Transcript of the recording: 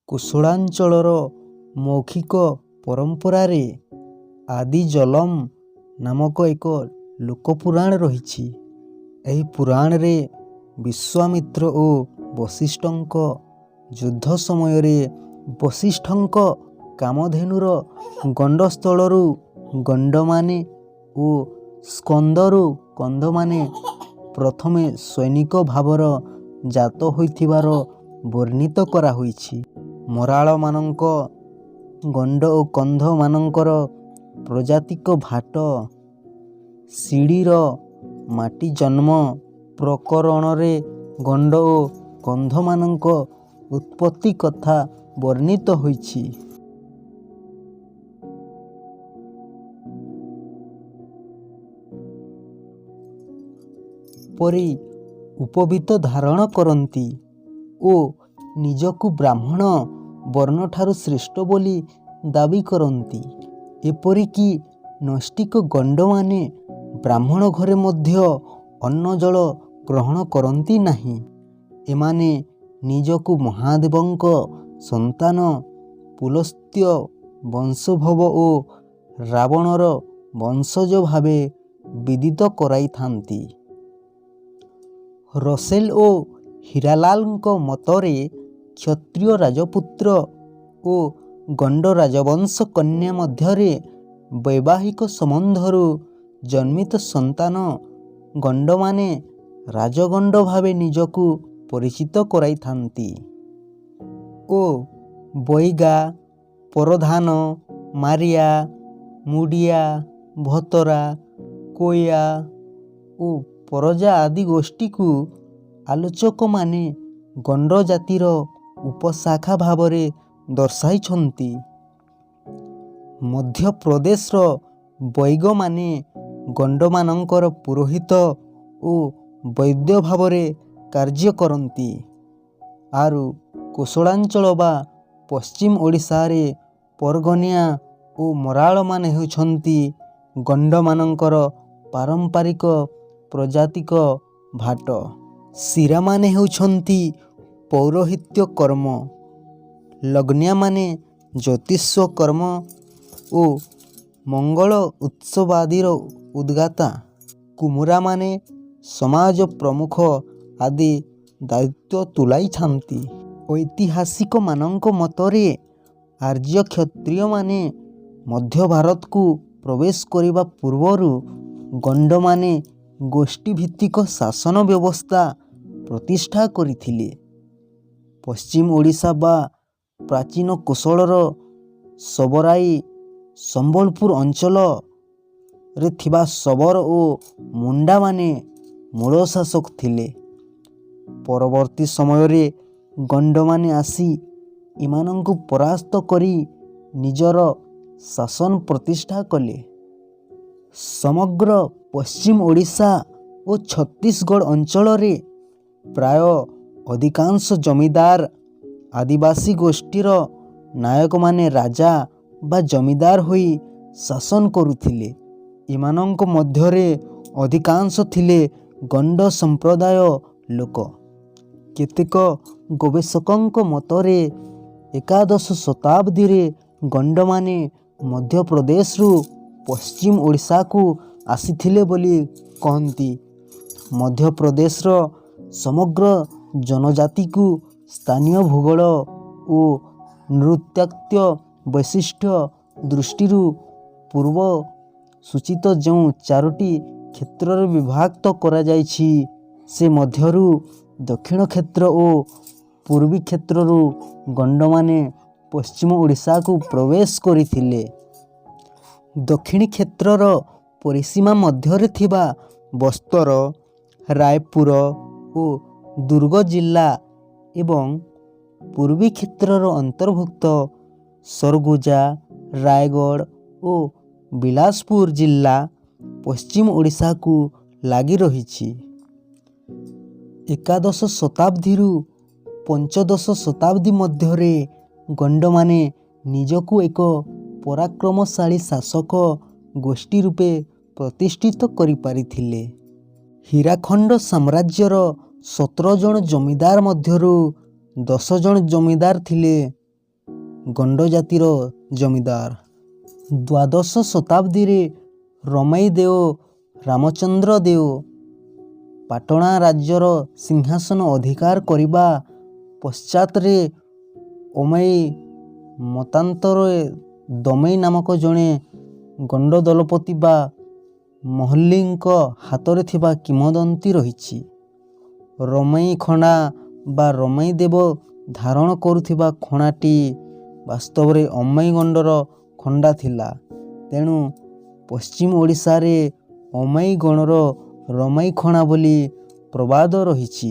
କୁଶଳାଞ୍ଚଳର ମୌଖିକ ପରମ୍ପରାରେ ଆଦିଜଲମ୍ ନାମକ ଏକ ଲୋକପୁରାଣ ରହିଛି। ଏହି ପୁରାଣରେ ବିଶ୍ୱାମିତ୍ର ଓ ବଶିଷ୍ଠଙ୍କ ଯୁଦ୍ଧ ସମୟରେ ବଶିଷ୍ଠଙ୍କ କାମଧେନୁର ଗଣ୍ଡସ୍ଥଳରୁ ଗଣ୍ଡମାନେ ଓ ସ୍କନ୍ଦରୁ କନ୍ଧମାନେ ପ୍ରଥମେ ସୈନିକ ଭାବର ଜାତ ହୋଇଥିବାର ବର୍ଣ୍ଣିତ କରାହୋଇଛି। ମରାଳମାନଙ୍କ ଗଣ୍ଡ ଓ କନ୍ଧମାନଙ୍କର ପ୍ରଜାତିକ ଭାଟ ଶିଡ଼ିର ମାଟି ଜନ୍ମ ପ୍ରକରଣରେ ଗଣ୍ଡ ଓ କନ୍ଧମାନଙ୍କ ଉତ୍ପତ୍ତି କଥା ବର୍ଣ୍ଣିତ ହୋଇଛି। ପରି ଉପବୀତ ଧାରଣ କରନ୍ତି ଓ ନିଜକୁ ବ୍ରାହ୍ମଣ ବର୍ଣ୍ଣଠାରୁ ଶ୍ରେଷ୍ଠ ବୋଲି ଦାବି କରନ୍ତି। ଏପରିକି ନୈଷ୍ଠିକ ଗଣ୍ଡମାନେ ବ୍ରାହ୍ମଣ ଘରେ ମଧ୍ୟ ଅନ୍ନ ଜଳ ଗ୍ରହଣ କରନ୍ତି ନାହିଁ। ଏମାନେ ନିଜକୁ ମହାଦେବଙ୍କ ସନ୍ତାନ, ପୁଲସ୍ତ୍ୟ ବଂଶୋଦ୍ଭବ ଓ ରାବଣର ବଂଶଜ ଭାବେ ବିଦିତ କରାଇଥାନ୍ତି। ରସେଲ ଓ ହୀରାଲାଲଙ୍କ ମତରେ କ୍ଷତ୍ରିୟ ରାଜପୁତ୍ର ଓ ଗଣ୍ଡ ରାଜବଂଶ କନ୍ୟା ମଧ୍ୟରେ ବୈବାହିକ ସମ୍ବନ୍ଧରୁ ଜନ୍ମିତ ସନ୍ତାନ ଗଣ୍ଡମାନେ ରାଜଗଣ୍ଡ ଭାବେ ନିଜକୁ ପରିଚିତ କରାଇଥାନ୍ତି ଓ ବୈଗା, ପରଧାନ, ମାରିଆ, ମୁଡ଼ିଆ, ଭତରା, କୋୟା ଓ ପରଜା ଆଦି ଗୋଷ୍ଠୀକୁ ଆଲୋଚକମାନେ ଗଣ୍ଡ ଜାତିର ଉପଶାଖା ଭାବରେ ଦର୍ଶାଇଛନ୍ତି। ମଧ୍ୟପ୍ରଦେଶର ବୈଗମାନେ ଗଣ୍ଡମାନଙ୍କର ପୁରୋହିତ ଓ ବୈଦ୍ୟ ଭାବରେ କାର୍ଯ୍ୟ କରନ୍ତି। ଆରୁ କୁଶଳାଞ୍ଚଳ ବା ପଶ୍ଚିମ ଓଡ଼ିଶାରେ ପରଗନିଆ ଓ ମରାଳମାନେ ହେଉଛନ୍ତି ଗଣ୍ଡମାନଙ୍କର ପାରମ୍ପାରିକ ପ୍ରଜାତିକ ଭାଟ। ଶିରାମାନେ ହେଉଛନ୍ତି ପୌରୋହିତ୍ୟ କର୍ମ, ଲଗ୍ନିଆମାନେ ଜ୍ୟୋତିଷ କର୍ମ ଓ ମଙ୍ଗଳ ଉତ୍ସବାଦିର ଉଦ୍ଗାତା, କୁମୁରାମାନେ ସମାଜ ପ୍ରମୁଖ ଆଦି ଦାୟିତ୍ୱ ତୁଲାଇଥାନ୍ତି। ଐତିହାସିକମାନଙ୍କ ମତରେ ଆର୍ଯ୍ୟ କ୍ଷତ୍ରିୟମାନେ ମଧ୍ୟ ଭାରତକୁ ପ୍ରବେଶ କରିବା ପୂର୍ବରୁ ଗଣ୍ଡମାନେ ଗୋଷ୍ଠୀଭିତ୍ତିକ ଶାସନ ବ୍ୟବସ୍ଥା ପ୍ରତିଷ୍ଠା କରିଥିଲେ। ପଶ୍ଚିମ ଓଡ଼ିଶା ବା ପ୍ରାଚୀନ କୋଶଳର ସବରାଇ, ସମ୍ବଲପୁର ଅଞ୍ଚଳରେ ଥିବା ଶବର ଓ ମୁଣ୍ଡାମାନେ ମୂଳ ଶାସକ ଥିଲେ। ପରବର୍ତ୍ତୀ ସମୟରେ ଗଣ୍ଡମାନେ ଆସି ଏମାନଙ୍କୁ ପରାସ୍ତ କରି ନିଜର ଶାସନ ପ୍ରତିଷ୍ଠା କଲେ। ସମଗ୍ର ପଶ୍ଚିମ ଓଡ଼ିଶା ଓ ଛତିଶଗଡ଼ ଅଞ୍ଚଳରେ ପ୍ରାୟ ଅଧିକାଂଶ ଜମିଦାର ଆଦିବାସୀ ଗୋଷ୍ଠୀର ନାୟକମାନେ ରାଜା ବା ଜମିଦାର ହୋଇ ଶାସନ କରୁଥିଲେ। ଏମାନଙ୍କ ମଧ୍ୟରେ ଅଧିକାଂଶ ଥିଲେ ଗଣ୍ଡ ସମ୍ପ୍ରଦାୟ ଲୋକ। କେତେକ ଗବେଷକଙ୍କ ମତରେ ଏକାଦଶ ଶତାବ୍ଦୀରେ ଗଣ୍ଡମାନେ ମଧ୍ୟପ୍ରଦେଶରୁ ପଶ୍ଚିମ ଓଡ଼ିଶାକୁ ଆସିଥିଲେ ବୋଲି କହନ୍ତି। ମଧ୍ୟପ୍ରଦେଶର ସମଗ୍ର ଜନଜାତିକୁ ସ୍ଥାନୀୟ ଭୂଗୋଳ ଓ ନୃତାତ୍ତ୍ୱ ବୈଶିଷ୍ଟ୍ୟ ଦୃଷ୍ଟିରୁ ପୂର୍ବ ସୂଚିତ ଯେଉଁ ଚାରୋଟି କ୍ଷେତ୍ରରେ ବିଭକ୍ତ କରାଯାଇଛି, ସେ ମଧ୍ୟରୁ ଦକ୍ଷିଣ କ୍ଷେତ୍ର ଓ ପୂର୍ବୀ କ୍ଷେତ୍ରରୁ ଗଣ୍ଡମାନେ ପଶ୍ଚିମ ଓଡ଼ିଶାକୁ ପ୍ରବେଶ କରିଥିଲେ। ଦକ୍ଷିଣୀ କ୍ଷେତ୍ରର ପରିସୀମା ମଧ୍ୟରେ ଥିବା ବସ୍ତର, ରାୟପୁର ଓ ଦୁର୍ଗ ଜିଲ୍ଲା ଏବଂ ପୂର୍ବୀ କ୍ଷେତ୍ରର ଅନ୍ତର୍ଭୁକ୍ତ ସରଗୁଜା, ରାୟଗଡ଼ ଓ ବିଳାସପୁର ଜିଲ୍ଲା ପଶ୍ଚିମ ଓଡ଼ିଶାକୁ ଲାଗି ରହିଛି। ଏକାଦଶ ଶତାବ୍ଦୀରୁ ପଞ୍ଚଦଶ ଶତାବ୍ଦୀ ମଧ୍ୟରେ ଗଣ୍ଡମାନେ ନିଜକୁ ଏକ ପରାକ୍ରମଶାଳୀ ଶାସକ ଗୋଷ୍ଠୀ ରୂପେ ପ୍ରତିଷ୍ଠିତ କରିପାରିଥିଲେ। ହୀରାଖଣ୍ଡ ସାମ୍ରାଜ୍ୟର 17 ଜଣ ଜମିଦାର ମଧ୍ୟରୁ 10 ଜଣ ଜମିଦାର ଥିଲେ ଗଣ୍ଡ ଜାତିର ଜମିଦାର। ଦ୍ୱାଦଶ ଶତାବ୍ଦୀରେ ରମାଇ ଦେଓ ରାମଚନ୍ଦ୍ର ଦେଓ ପାଟଣା ରାଜ୍ୟର ସିଂହାସନ ଅଧିକାର କରିବା ପଶ୍ଚାତରେ ଅମାଇ ମତାନ୍ତରରେ ଦମେଇ ନାମକ ଜଣେ ଗଣ୍ଡ ଦଳପତି ବା ମହଲ୍ଲୀଙ୍କ ହାତରେ ଥିବା କିମ୍ବଦନ୍ତୀ ରହିଛି। ରମାଇ ଖଣା ବା ରମାଇ ଦେବ ଧାରଣ କରୁଥିବା ଖଣାଟି ବାସ୍ତବରେ ଅମାଇ ଗଣ୍ଡର ଖଣ୍ଡା ଥିଲା। ତେଣୁ ପଶ୍ଚିମ ଓଡ଼ିଶାରେ ଅମାଇ ଗଣର ରମାଇ ଖଣା ବୋଲି ପ୍ରବାଦ ରହିଛି।